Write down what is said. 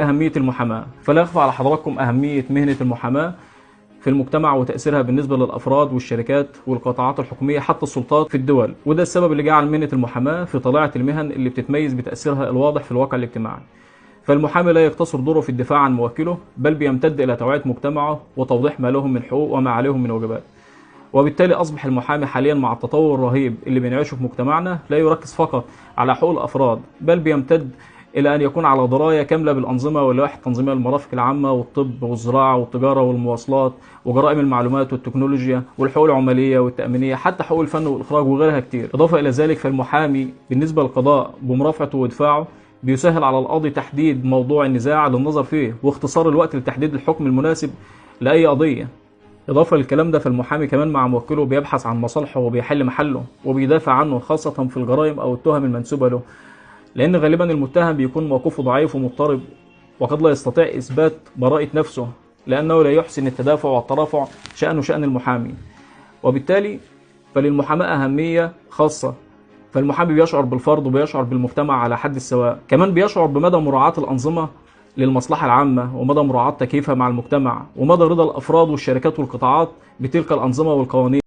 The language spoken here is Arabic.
أهمية المحاماة. فلا يخفى على حضراتكم أهمية مهنة المحاماة في المجتمع وتأثيرها بالنسبة للأفراد والشركات والقطاعات الحكومية حتى السلطات في الدول، وده السبب اللي جعل مهنة المحاماة في طليعة المهن اللي بتتميز بتأثيرها الواضح في الواقع الاجتماعي. فالمحامي لا يقتصر دوره في الدفاع عن موكله، بل بيمتد إلى توعية مجتمعه وتوضيح ما لهم من حقوق وما عليهم من واجبات. وبالتالي أصبح المحامي حاليا مع التطور الرهيب اللي بنعيشه في مجتمعنا لا يركز فقط على حقوق الأفراد، بل بيمتد إلى أن يكون على دراية كاملة بالأنظمة واللوائح التنظيمية للمرافق العامة والطب والزراعة والتجارة والمواصلات وجرائم المعلومات والتكنولوجيا والحقوق العمالية والتأمينية، حتى حقوق الفن والإخراج وغيرها كتير. إضافة إلى ذلك فالمحامي بالنسبة للقضاء بمرافعته ودفاعه بيسهل على القاضي تحديد موضوع النزاع للنظر فيه واختصار الوقت لتحديد الحكم المناسب لأي قضية. إضافة للكلام ده فالمحامي كمان مع موكله بيبحث عن مصالحه وبيحل محله وبيدافع عنه خاصة في الجرائم أو التهم المنسوبة له، لأن غالبا المتهم بيكون موقفه ضعيف ومضطرب وقد لا يستطيع إثبات براءة نفسه، لأنه لا يحسن التدافع والترافع شأنه شأن المحامي. وبالتالي فللمحاماة أهمية خاصة. فالمحامي بيشعر بالفرض وبيشعر بالمجتمع على حد السواء، كمان بيشعر بمدى مراعاة الأنظمة للمصلحة العامة ومدى مراعاة تكييفها مع المجتمع ومدى رضا الأفراد والشركات والقطاعات بتلك الأنظمة والقوانين.